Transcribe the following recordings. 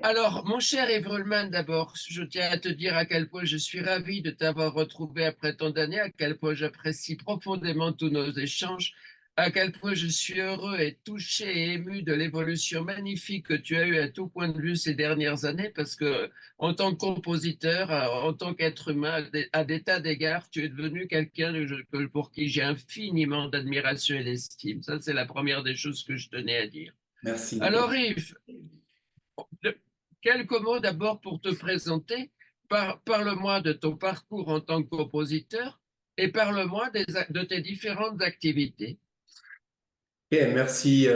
Alors, mon cher Everman, d'abord, je tiens à te dire à quel point je suis ravi de t'avoir retrouvé après tant d'années, à quel point j'apprécie profondément tous nos échanges, à quel point je suis heureux et touché et ému de l'évolution magnifique que tu as eue à tout point de vue ces dernières années, parce que en tant que compositeur, en tant qu'être humain, à des tas d'égards, tu es devenu quelqu'un pour qui j'ai infiniment d'admiration et d'estime. Ça, c'est la première des choses que je tenais à dire. Merci, Alors, Nicolas. Yves, de- quelques mots d'abord pour te présenter. Parle-moi de ton parcours en tant que compositeur et parle-moi de tes différentes activités. Ok, merci,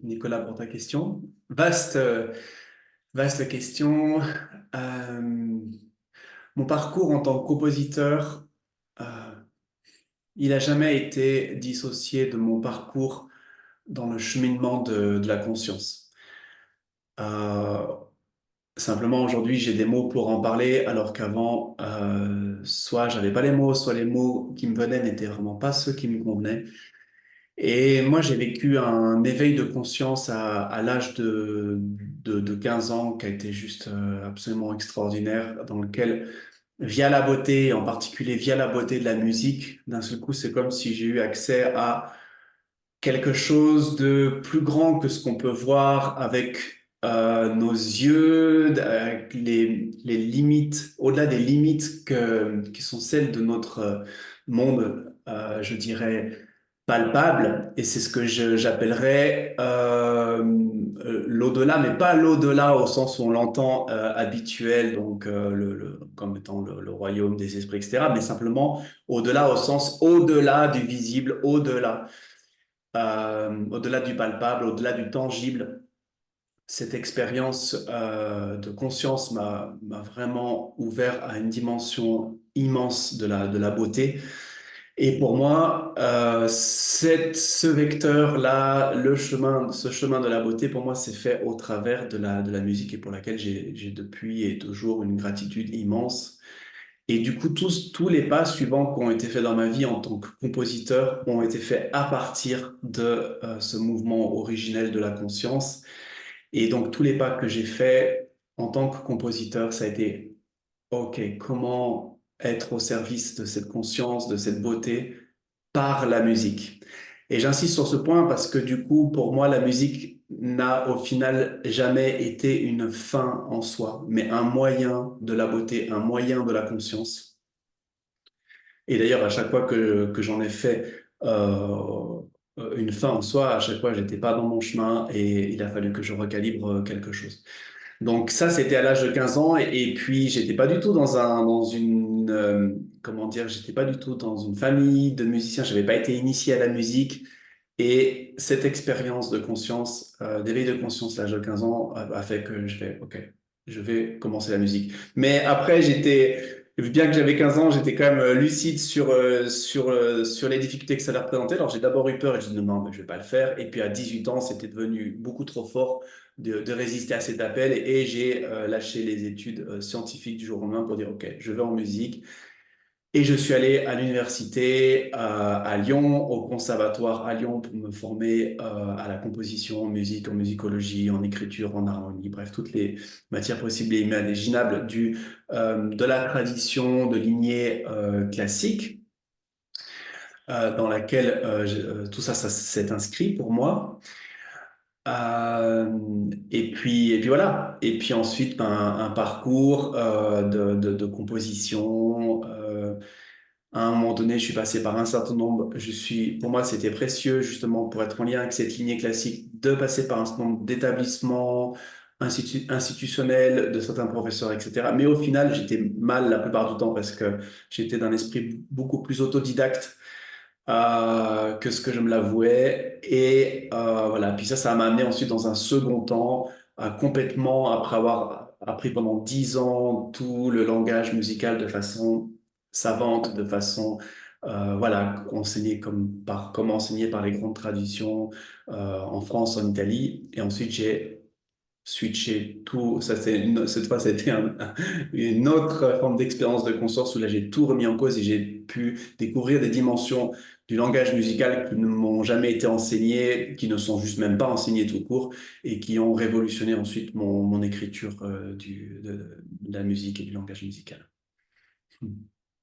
Nicolas, pour ta question. Vaste question. Euh, Mon parcours en tant que compositeur, euh, il n'a jamais été dissocié de mon parcours dans le cheminement de la conscience. Euh, Simplement, aujourd'hui, j'ai des mots pour en parler, alors qu'avant, soit j'avais pas les mots, soit les mots qui me venaient n'étaient vraiment pas ceux qui me convenaient. Et moi, j'ai vécu un éveil de conscience à l'âge de 15 ans qui a été juste absolument extraordinaire, dans lequel, via la beauté, en particulier via la beauté de la musique, d'un seul coup, c'est comme si j'ai eu accès à quelque chose de plus grand que ce qu'on peut voir avec nos yeux, avec les limites, au-delà des limites qui sont celles de notre monde, je dirais, palpable. Et c'est ce que j'appellerais l'au-delà, mais pas l'au-delà au sens où on l'entend habituel, donc comme étant le royaume des esprits, etc., mais simplement au-delà au sens au-delà du visible, au-delà du palpable, au-delà du tangible. Cette expérience de conscience m'a vraiment ouvert à une dimension immense de la beauté. Et pour moi, ce vecteur-là, ce chemin de la beauté, pour moi, c'est fait au travers de la musique et pour laquelle j'ai depuis et toujours une gratitude immense. Et du coup, tous les pas suivants qui ont été faits dans ma vie en tant que compositeur ont été faits à partir de ce mouvement originel de la conscience. Et donc, tous les pas que j'ai faits en tant que compositeur, ça a été, OK, comment être au service de cette conscience, de cette beauté par la musique. Et j'insiste sur ce point parce que du coup, pour moi, la musique n'a au final jamais été une fin en soi, mais un moyen de la beauté, un moyen de la conscience. Et d'ailleurs, à chaque fois que j'en ai fait une fin en soi, à chaque fois, j'étais pas dans mon chemin et il a fallu que je recalibre quelque chose. Donc ça, c'était à l'âge de 15 ans et puis j'étais pas du tout dans une, comment dire, j'étais pas du tout dans une famille de musiciens, j'avais pas été initié à la musique et cette expérience de conscience, d'éveil de conscience à l'âge de 15 ans a fait que je fais, OK, je vais commencer la musique. Mais après, bien que j'avais 15 ans, j'étais quand même lucide sur les difficultés que ça allait représenter. Alors j'ai d'abord eu peur et j'ai dit non, non, mais je vais pas le faire. Et puis à 18 ans, c'était devenu beaucoup trop fort de résister à cet appel et j'ai lâché les études scientifiques du jour au lendemain pour dire, OK, je vais en musique. Et je suis allé à l'université à Lyon, au conservatoire à Lyon pour me former à la composition, en musique, en musicologie, en écriture, en harmonie, bref, toutes les matières possibles et imaginables de la tradition de lignée classique dans laquelle tout ça, ça s'est inscrit pour moi. Et puis voilà. Et puis ensuite, ben, un parcours de composition. À un moment donné, je suis passé par un certain nombre. Pour moi, c'était précieux justement pour être en lien avec cette lignée classique, de passer par un certain nombre d'établissements institutionnels, de certains professeurs, etc. Mais au final, j'étais mal la plupart du temps parce que j'étais d'un esprit beaucoup plus autodidacte que ce que je me l'avouais. Et voilà. Puis ça m'a amené ensuite dans un second temps, complètement, après avoir appris pendant 10 ans tout le langage musical de façon savante, de façon, voilà, comme enseigné par les grandes traditions en France, en Italie. Et ensuite, j'ai switché tout. Cette fois, c'était une autre forme d'expérience de conscience où là, j'ai tout remis en cause et j'ai pu découvrir des dimensions du langage musical qui ne m'ont jamais été enseignées, qui ne sont juste même pas enseignées tout court et qui ont révolutionné ensuite mon écriture de la musique et du langage musical.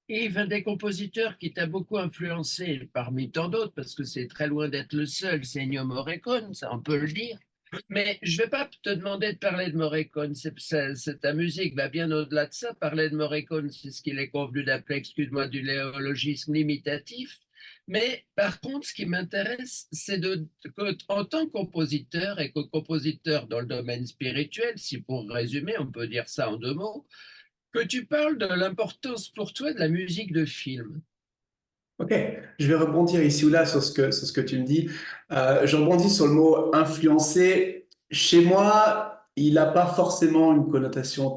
Yves, un des compositeurs qui t'a beaucoup influencé parmi tant d'autres, parce que c'est très loin d'être le seul, c'est Ennio Morricone, ça on peut le dire. Mais je ne vais pas te demander de parler de Morricone, ta musique va bien au-delà de ça. Parler de Morricone, c'est ce qu'il est convenu d'appeler, excuse-moi, du néologisme limitatif. Mais par contre, ce qui m'intéresse, c'est que, en tant que compositeur et que compositeur dans le domaine spirituel, si pour résumer, on peut dire ça en deux mots, que tu parles de l'importance pour toi de la musique de film. Ok, je vais rebondir ici ou là sur ce que tu me dis. Je rebondis sur le mot influencer. Chez moi, il n'a pas forcément une connotation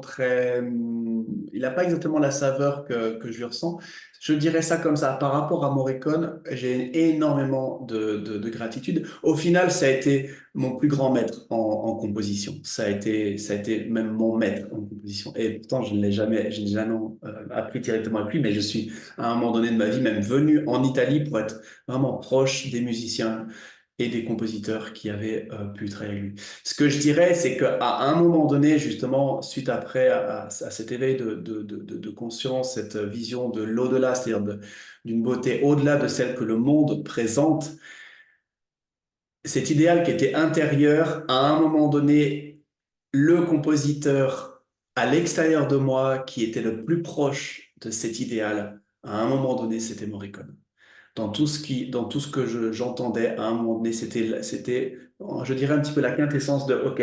il n'a pas exactement la saveur que je lui ressens. Je dirais ça comme ça. Par rapport à Morricone, j'ai énormément de gratitude. Au final, ça a été mon plus grand maître en composition. Ça a été même mon maître en composition. Et pourtant, je n'ai jamais appris directement avec lui, mais je suis à un moment donné de ma vie, même venu en Italie pour être vraiment proche des musiciens et des compositeurs qui avaient pu travailler avec lui. Ce que je dirais, c'est qu'à un moment donné, justement, suite après à cet éveil de conscience, cette vision de l'au-delà, c'est-à-dire d'une beauté au-delà de celle que le monde présente, cet idéal qui était intérieur, à un moment donné, le compositeur à l'extérieur de moi qui était le plus proche de cet idéal, à un moment donné, c'était Morricone. Dans tout ce que j'entendais à un moment donné, je dirais un petit peu la quintessence de, OK,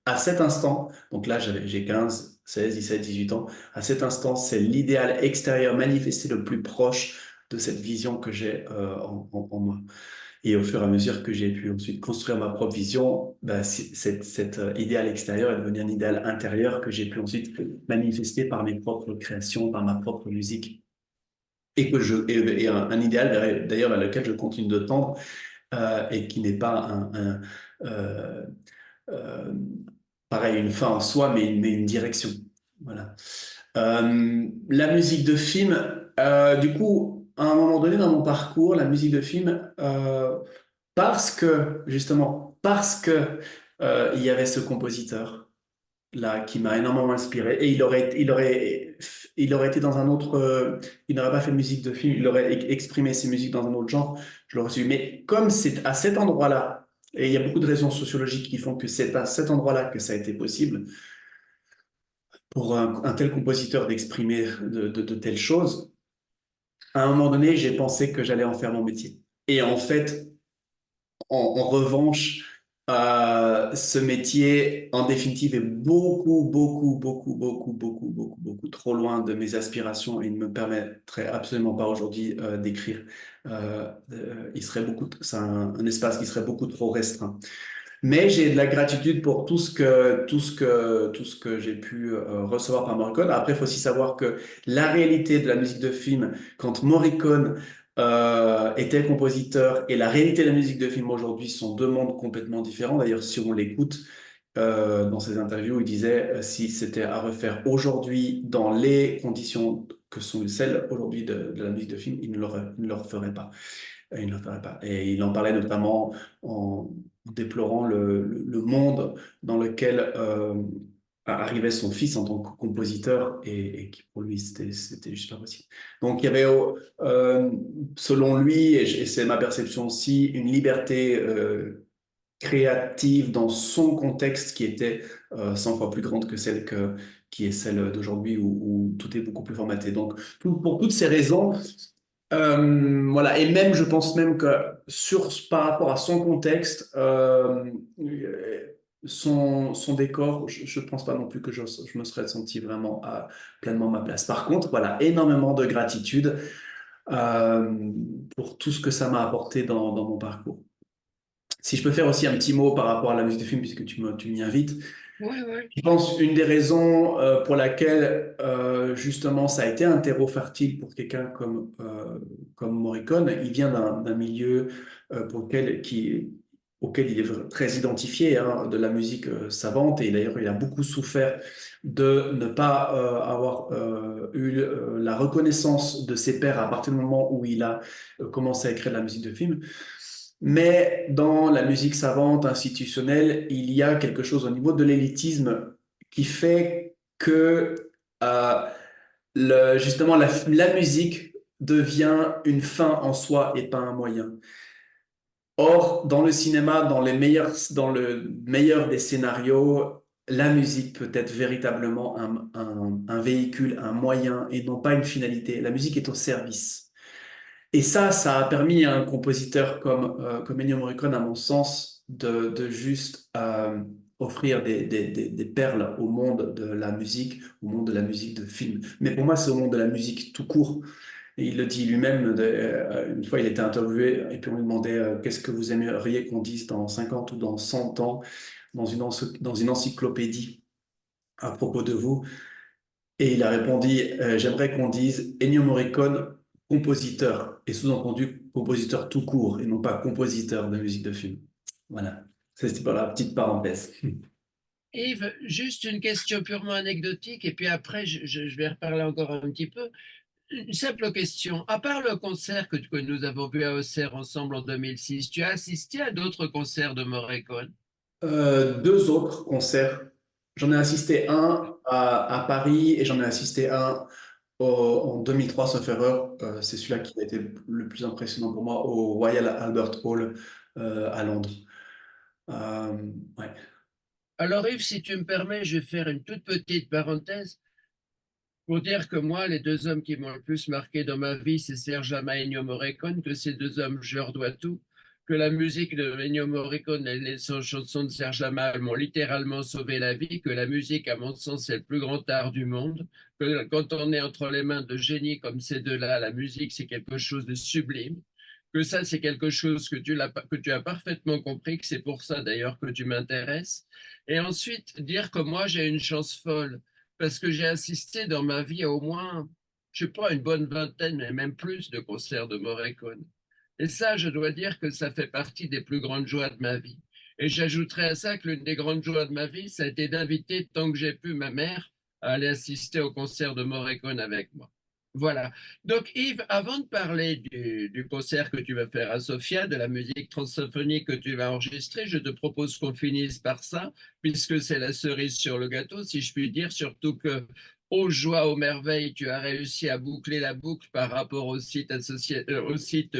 à cet instant, donc là, j'ai 15, 16, 17, 18 ans, à cet instant, c'est l'idéal extérieur manifesté le plus proche de cette vision que j'ai en moi. Et au fur et à mesure que j'ai pu ensuite construire ma propre vision, bah, cet idéal extérieur est devenu un idéal intérieur que j'ai pu ensuite manifester par mes propres créations, par ma propre musique. Et un idéal d'ailleurs vers lequel je continue de tendre et qui n'est pas euh, euh, pareil, une fin en soi, mais une direction. Voilà. La musique de film, du coup, à un moment donné dans mon parcours, la musique de film, parce que il y avait ce compositeur là qui m'a énormément inspiré et il aurait été dans un autre, il n'aurait pas fait de musique de film, il aurait exprimé ses musiques dans un autre genre, je l'aurais su. Mais comme c'est à cet endroit-là, et il y a beaucoup de raisons sociologiques qui font que c'est à cet endroit-là que ça a été possible pour un tel compositeur d'exprimer de telles choses, à un moment donné, j'ai pensé que j'allais en faire mon métier. Et en fait, en revanche, ce métier, en définitive, est beaucoup trop loin de mes aspirations et ne me permettrait absolument pas aujourd'hui d'écrire. C'est un espace qui serait beaucoup trop restreint. Mais j'ai de la gratitude pour tout ce que j'ai pu recevoir par Morricone. Après, il faut aussi savoir que la réalité de la musique de film, quand Morricone était compositeur et la réalité de la musique de film aujourd'hui sont deux mondes complètement différents. D'ailleurs, si on l'écoute dans ses interviews, il disait si c'était à refaire aujourd'hui dans les conditions que sont celles aujourd'hui de la musique de film, il ne le referait pas. Il ne le ferait pas. Et il en parlait notamment en déplorant le monde dans lequel arrivait son fils en tant que compositeur et qui pour lui c'était juste pas possible. Donc il y avait selon lui et c'est ma perception aussi une liberté créative dans son contexte qui était 100 fois plus grande que qui est celle d'aujourd'hui où tout est beaucoup plus formaté. Donc pour toutes ces raisons voilà, et même je pense même que par rapport à son contexte, son décor, je pense pas non plus que je me serais senti vraiment à pleinement ma place. Par contre, voilà, énormément de gratitude pour tout ce que ça m'a apporté dans mon parcours. Si je peux faire aussi un petit mot par rapport à la musique de film, puisque tu m'y invites, Ouais, ouais. je pense une des raisons pour laquelle justement ça a été un terreau fertile pour quelqu'un comme Morricone, il vient d'un milieu pour lequel auquel il est très identifié, hein, de la musique savante. Et d'ailleurs, il a beaucoup souffert de ne pas avoir eu la reconnaissance de ses pairs à partir du moment où il a commencé à écrire de la musique de film. Mais dans la musique savante institutionnelle, il y a quelque chose au niveau de l'élitisme qui fait que justement la musique devient une fin en soi et pas un moyen. Or, dans le cinéma, dans le meilleur des scénarios, la musique peut être véritablement un véhicule, un moyen et non pas une finalité. La musique est au service. Et ça a permis à un compositeur comme Ennio Morricone, à mon sens, de juste offrir des perles au monde de la musique, au monde de la musique de film. Mais pour moi, c'est au monde de la musique tout court. Et il le dit lui-même, une fois il était interviewé et puis on lui demandait qu'est-ce que vous aimeriez qu'on dise dans 50 ou dans 100 ans dans une encyclopédie à propos de vous. Et il a répondu, j'aimerais qu'on dise Ennio Morricone, compositeur, et sous-entendu compositeur tout court, et non pas compositeur de musique de film. Voilà, c'était pour la petite parenthèse. Yves, juste une question purement anecdotique, et puis après, je vais reparler encore un petit peu. Une simple question. À part le concert que nous avons vu à Auxerre ensemble en 2006, tu as assisté à d'autres concerts de Morricone? Deux autres concerts. J'en ai assisté un à Paris et j'en ai assisté un en 2003, sauf erreur. C'est celui-là qui a été le plus impressionnant pour moi au Royal Albert Hall à Londres. Ouais. Alors Yves, si tu me permets, je vais faire une toute petite parenthèse pour dire que moi, les deux hommes qui m'ont le plus marqué dans ma vie, c'est Serge Lama et Ennio Morricone, que ces deux hommes, je leur dois tout, que la musique de Ennio Morricone et les chansons de Serge Lama m'ont littéralement sauvé la vie, que la musique, à mon sens, c'est le plus grand art du monde, que quand on est entre les mains de génies comme ces deux-là, la musique, c'est quelque chose de sublime, que ça, c'est quelque chose que tu as parfaitement compris, que c'est pour ça d'ailleurs que tu m'intéresses. Et ensuite, dire que moi, j'ai une chance folle parce que j'ai assisté dans ma vie à au moins, je sais pas, une bonne vingtaine, mais même plus de concerts de Morricone. Et ça, je dois dire que ça fait partie des plus grandes joies de ma vie. Et j'ajouterais à ça que l'une des grandes joies de ma vie, ça a été d'inviter, tant que j'ai pu, ma mère à aller assister au concert de Morricone avec moi. Voilà. Donc Yves, avant de parler du concert que tu vas faire à Sofia, de la musique transsymphonique que tu vas enregistrer, je te propose qu'on finisse par ça, puisque c'est la cerise sur le gâteau, si je puis dire, surtout que aux joies, aux merveilles, tu as réussi à boucler la boucle par rapport au site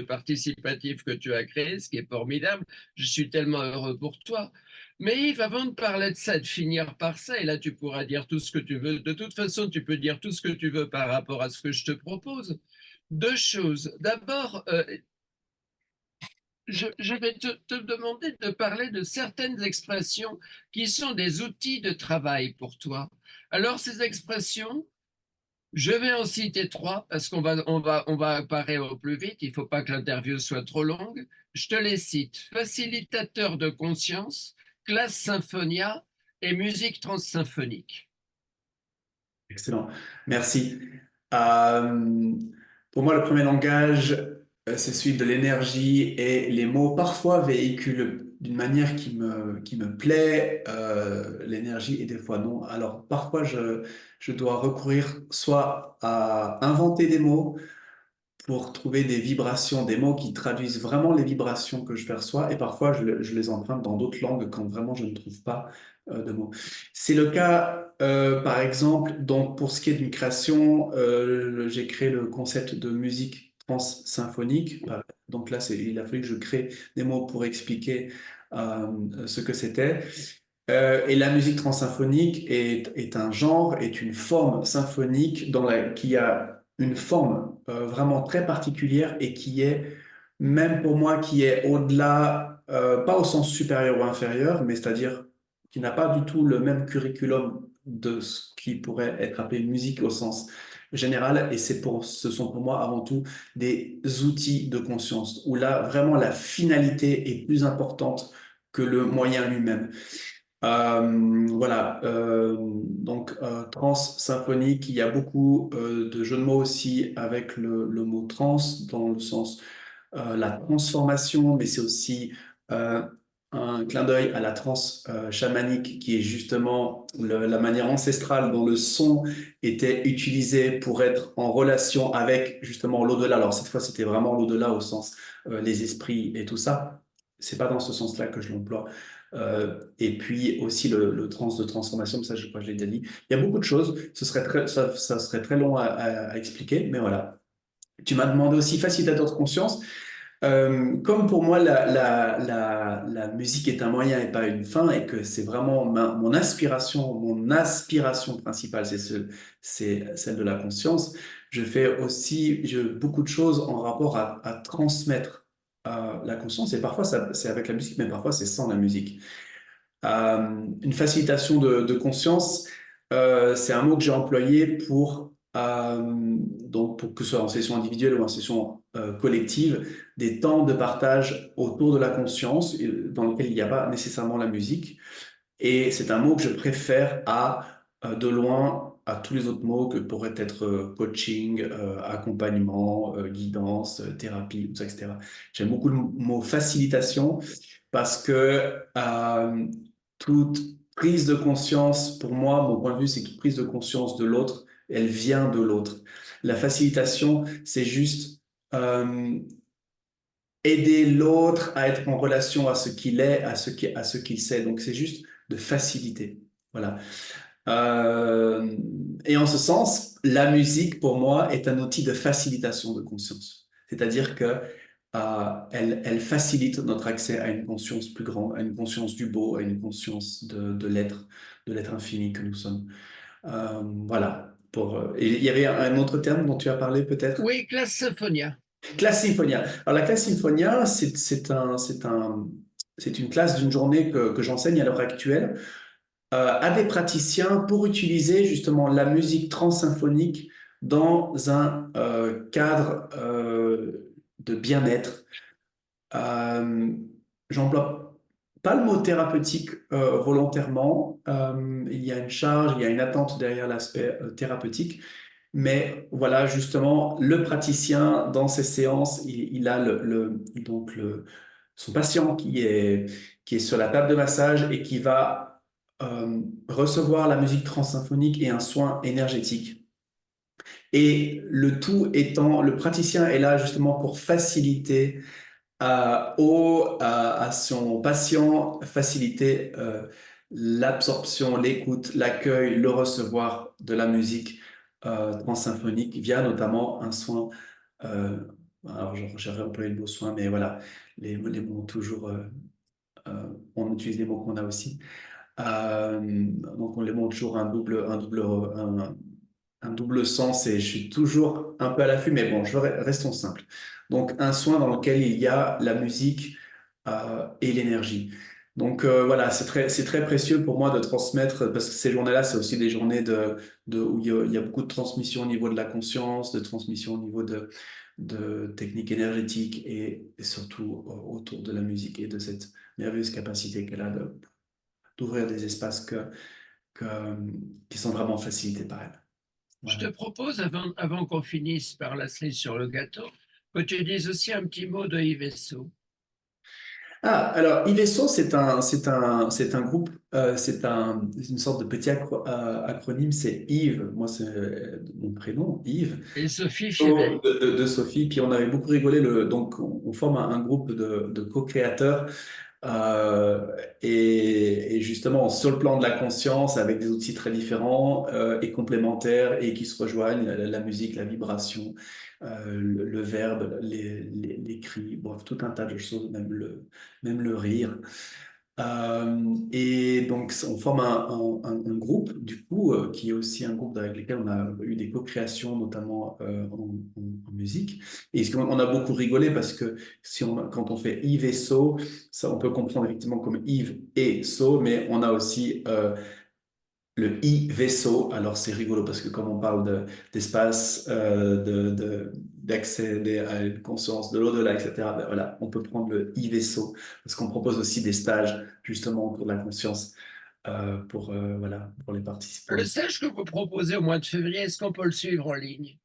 participatif que tu as créé, ce qui est formidable. Je suis tellement heureux pour toi. Mais Yves, avant de parler de ça, de finir par ça, et là tu pourras dire tout ce que tu veux. De toute façon, tu peux dire tout ce que tu veux par rapport à ce que je te propose. Deux choses. D'abord, je vais te demander de parler de certaines expressions qui sont des outils de travail pour toi. Alors, ces expressions, je vais en citer trois parce on va parler au plus vite. Il ne faut pas que l'interview soit trop longue. Je te les cite. Facilitateur de conscience, classe symphonia et musique transsymphonique. Excellent, merci. Euh, pour moi, le premier langage, c'est celui de l'énergie et les mots parfois véhiculent d'une manière qui me plaît, l'énergie et des fois non. Alors parfois, je dois recourir soit à inventer des mots, pour trouver des vibrations, des mots qui traduisent vraiment les vibrations que je perçois, et parfois je les emprunte dans d'autres langues quand vraiment je ne trouve pas de mots. C'est le cas, par exemple, donc pour ce qui est d'une création, j'ai créé le concept de musique transsymphonique. Donc là, il a fallu que je crée des mots pour expliquer ce que c'était. Et la musique transsymphonique est un genre, est une forme symphonique qui a une forme vraiment très particulière et qui est, même pour moi, qui est au-delà, pas au sens supérieur ou inférieur, mais c'est-à-dire qui n'a pas du tout le même curriculum de ce qui pourrait être appelé une musique au sens général. Et ce sont pour moi avant tout des outils de conscience, où là, vraiment, la finalité est plus importante que le moyen lui-même. Voilà, donc trans symphonique, il y a beaucoup de jeux de mots aussi avec le mot trans dans le sens la transformation, mais c'est aussi euh, un clin d'œil à la transe chamanique, qui est justement la manière ancestrale dont le son était utilisé pour être en relation avec justement l'au-delà. Alors cette fois, c'était vraiment l'au-delà au sens les esprits et tout ça. C'est pas dans ce sens-là que je l'emploie. Et puis aussi le trans de transformation, ça je crois que je l'ai déjà dit. Il y a beaucoup de choses, ça serait très long à expliquer, mais voilà. Tu m'as demandé aussi facilitateur de conscience. Comme pour moi, la musique est un moyen et pas une fin, et que c'est vraiment mon aspiration principale, c'est celle de la conscience, je fais aussi beaucoup de choses en rapport à transmettre la conscience, et parfois c'est avec la musique, mais parfois c'est sans la musique. Une facilitation de conscience, c'est un mot que j'ai employé donc pour que ce soit en session individuelle ou en session collective, des temps de partage autour de la conscience dans lequel il n'y a pas nécessairement la musique. Et c'est un mot que je préfère de loin à tous les autres mots que pourraient être coaching, accompagnement, guidance, thérapie, tout ça, etc. J'aime beaucoup le mot facilitation parce que toute prise de conscience, pour moi, mon point de vue, c'est que toute prise de conscience de l'autre, elle vient de l'autre. La facilitation, c'est juste aider l'autre à être en relation à ce qu'il est, à ce qu'il sait. Donc, c'est juste de faciliter. Voilà. Et en ce sens, la musique, pour moi, est un outil de facilitation de conscience. C'est-à-dire que elle facilite notre accès à une conscience plus grande, à une conscience du beau, à une conscience de l'être infini que nous sommes. Voilà. Et il y avait un autre terme dont tu as parlé peut-être? Oui, classe Symphonia. Classe Symphonia. Alors la classe Symphonia, c'est une classe d'une journée que j'enseigne à l'heure actuelle à des praticiens pour utiliser justement la musique transsymphonique dans un cadre de bien-être. Euh, J'emploie pas le mot thérapeutique volontairement. Il y a une charge, il y a une attente derrière l'aspect thérapeutique. Mais voilà, justement, le praticien, dans ses séances, il a son patient qui est sur la table de massage et qui va recevoir la musique transsymphonique et un soin énergétique. Et le tout étant, le praticien est là justement pour faciliter à son patient, faciliter l'absorption, l'écoute, l'accueil, le recevoir de la musique transsymphonique via notamment un soin. euh, alors, j'aurais employé le mot soin, mais voilà, les mots toujours, on utilise les mots qu'on a aussi. Donc, on les montre toujours un double sens et je suis toujours un peu à l'affût, mais bon, restons simples. Donc, un soin dans lequel il y a la musique et l'énergie. Donc, voilà, c'est très précieux pour moi de transmettre, parce que ces journées-là, c'est aussi des journées où il y a beaucoup de transmission au niveau de la conscience, de transmission au niveau de techniques énergétiques et surtout autour de la musique et de cette merveilleuse capacité qu'elle a d'ouvrir des espaces que- qui sont vraiment facilités par elle. Je Voilà. te propose, avant qu'on finisse par la cerise sur le gâteau, que tu dises aussi un petit mot de Yves Esso. Ah, alors IVESO, c'est un groupe, une sorte de petit acronyme, c'est Yves, moi c'est mon prénom, Yves, Et Sophie Oh, Févet. de Sophie, puis on avait beaucoup rigolé, donc on forme un groupe de co-créateurs. Euh, et justement, sur le plan de la conscience, avec des outils très différents et complémentaires et qui se rejoignent, la musique, la vibration, le verbe, les cris, bref, tout un tas de choses, même le rire. Et donc, on forme un groupe, du coup, qui est aussi un groupe avec lequel on a eu des co-créations, notamment en musique. Et on a beaucoup rigolé parce que quand on fait Yves et So, ça, on peut comprendre effectivement comme Yves et So, mais on a aussi le I-vaisseau. Alors, c'est rigolo parce que comme on parle d'espace, d'accès à une conscience de l'au-delà, etc., ben voilà, on peut prendre le I-vaisseau parce qu'on propose aussi des stages justement pour la conscience voilà, pour les participants. Le stage que vous proposez au mois de février, est-ce qu'on peut le suivre en ligne?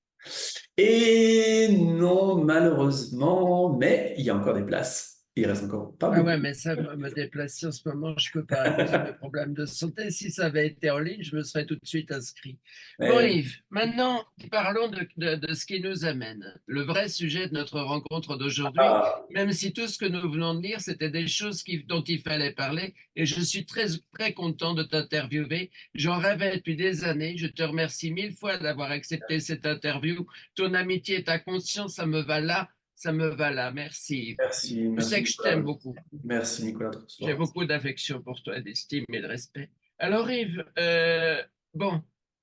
Et non, malheureusement, mais il y a encore des places. Il reste encore pas Ah ouais, beaucoup. mais ça, me déplacer en ce moment, je peux pas à cause de mes problèmes de santé. Si ça avait été en ligne, je me serais tout de suite inscrit. Bon, Mais, Yves, maintenant, parlons de ce qui nous amène. Le vrai sujet de notre rencontre d'aujourd'hui, ah, même si tout ce que nous venons de dire, c'était des choses dont il fallait parler, et je suis très, très content de t'interviewer. J'en rêvais depuis des années. Je te remercie mille fois d'avoir accepté cette interview. Ton amitié et ta conscience, ça me va là. Ça me va là. Merci, Yves. merci, Je merci sais que je t'aime Nicolas. beaucoup. Merci Nicolas J'ai Trossoir. beaucoup d'affection pour toi, d'estime et de respect. Alors Yves, bon,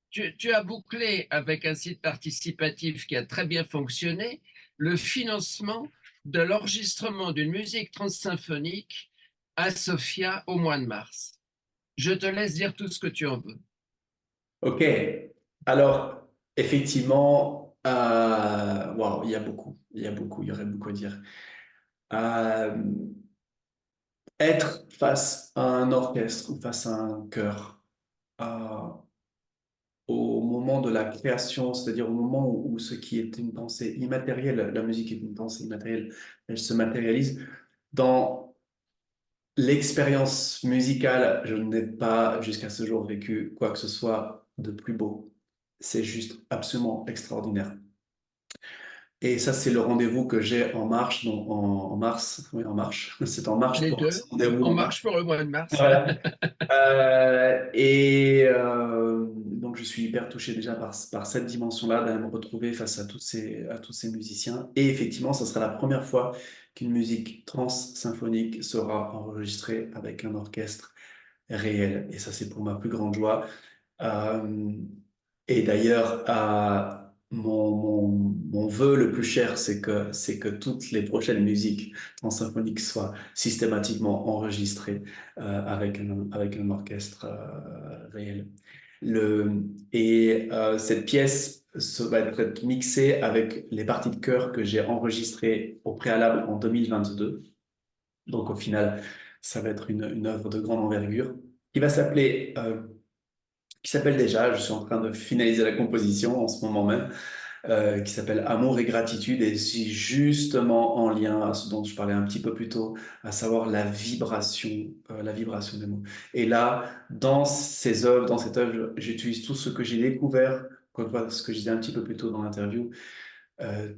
tu as bouclé avec un site participatif qui a très bien fonctionné le financement de l'enregistrement d'une musique transsymphonique à Sofia au mois de mars. Je te laisse dire tout ce que tu en veux. Ok, alors effectivement, wow, il y aurait beaucoup à dire. Euh, Être face à un orchestre ou face à un chœur, euh, au moment de la création, c'est-à-dire au moment où ce qui est une pensée immatérielle, la musique est une pensée immatérielle, elle se matérialise. Dans l'expérience musicale, je n'ai pas jusqu'à ce jour vécu quoi que ce soit de plus beau. C'est juste absolument extraordinaire. Et ça, c'est le rendez-vous que j'ai en marche, donc en mars. Oui, en marche. C'est en marche Les pour ce deux, rendez-vous en en marche. marche pour le mois de mars. Voilà. Donc, je suis hyper touché déjà par cette dimension-là, de me retrouver face à tous ces musiciens. Et effectivement, ça sera la première fois qu'une musique trans-symphonique sera enregistrée avec un orchestre réel. Et ça, c'est pour ma plus grande joie. Euh, et d'ailleurs, mon vœu le plus cher, c'est que toutes les prochaines musiques en symphonique soient systématiquement enregistrées avec un orchestre réel. Cette pièce va être mixée avec les parties de chœur que j'ai enregistrées au préalable en 2022. Donc au final, ça va être une œuvre de grande envergure qui va qui s'appelle déjà, je suis en train de finaliser la composition en ce moment même, qui s'appelle Amour et gratitude, et c'est justement en lien à ce dont je parlais un petit peu plus tôt, à savoir la vibration des mots. Et là, dans ces œuvres, dans cette œuvre, j'utilise tout ce que j'ai découvert, comme ce que je disais un petit peu plus tôt dans l'interview,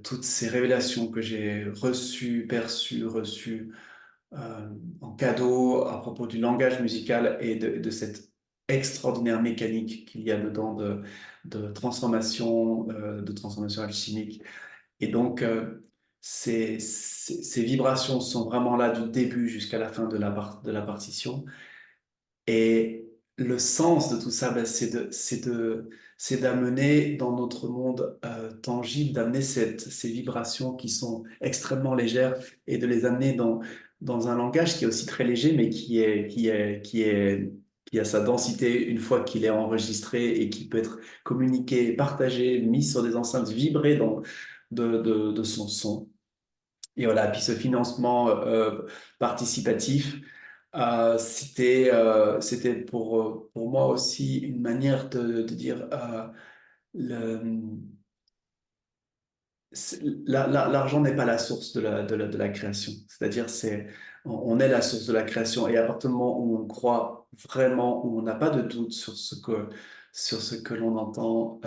toutes ces révélations que j'ai reçues en cadeau à propos du langage musical et de cette extraordinaire mécanique qu'il y a dedans de transformation alchimique. Et donc, ces vibrations sont vraiment là du début jusqu'à la fin de de la partition. Et le sens de tout ça, ben, c'est d'amener dans notre monde tangible, d'amener ces vibrations qui sont extrêmement légères et de les amener dans un langage qui est aussi très léger, mais qui a sa densité une fois qu'il est enregistré et qui peut être communiqué, partagé, mis sur des enceintes, vibré de son son. Et voilà, puis ce financement participatif, c'était pour moi aussi une manière de dire le, l'argent n'est pas la source de la création. C'est-à-dire, on est la source de la création. Et à partir du moment où on croit vraiment, où on n'a pas de doute sur ce que l'on entend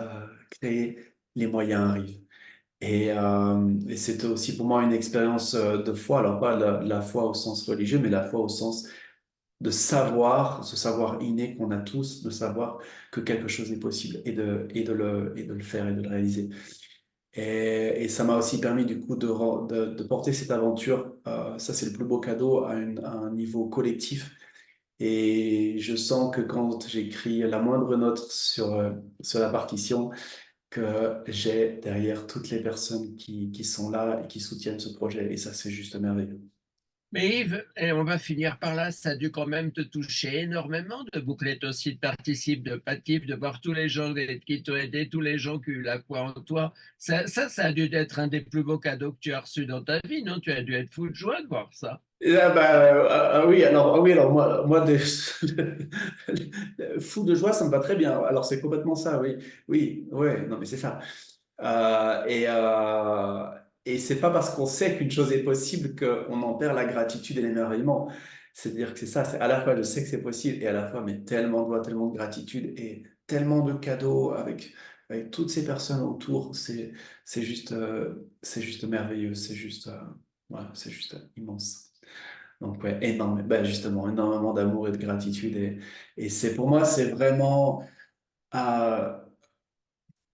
créer, les moyens arrivent. Et c'était aussi pour moi une expérience de foi, alors pas la foi au sens religieux, mais la foi au sens de savoir, ce savoir inné qu'on a tous, de savoir que quelque chose est possible et de le faire et de le réaliser. Et ça m'a aussi permis du coup de porter cette aventure, ça c'est le plus beau cadeau, à un niveau collectif. Et je sens que quand j'écris la moindre note sur la partition, que j'ai derrière toutes les personnes qui sont là et qui soutiennent ce projet. Et ça, c'est juste merveilleux. Mais Yves, et on va finir par là, ça a dû quand même te toucher énormément de boucler ton site participe de Patif, de voir tous les gens qui t'ont aidé, tous les gens qui ont eu la foi en toi. Ça a dû être un des plus beaux cadeaux que tu as reçus dans ta vie, non? Tu as dû être fou de joie de voir ça. Et là, oui, alors moi fou de joie, ça me va très bien. Alors c'est complètement ça, oui, oui, ouais, non mais c'est ça. Et c'est pas parce qu'on sait qu'une chose est possible qu'on en perd la gratitude et l'émerveillement. C'est-à-dire que c'est ça, c'est à la fois je sais que c'est possible et à la fois mais tellement de joie, tellement de gratitude et tellement de cadeaux avec toutes ces personnes autour. C'est juste merveilleux, ouais, c'est juste immense. Donc ouais, énorme, ben justement, énormément d'amour et de gratitude et c'est pour moi c'est vraiment à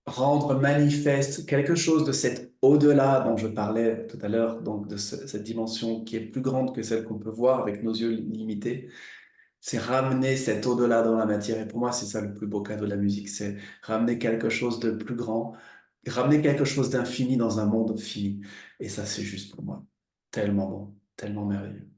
rendre manifeste quelque chose de cet au-delà dont je parlais tout à l'heure, donc de cette dimension qui est plus grande que celle qu'on peut voir avec nos yeux limités. C'est ramener cet au-delà dans la matière. Et pour moi, c'est ça le plus beau cadeau de la musique, c'est ramener quelque chose de plus grand, ramener quelque chose d'infini dans un monde fini. Et ça, c'est juste pour moi tellement bon, tellement merveilleux.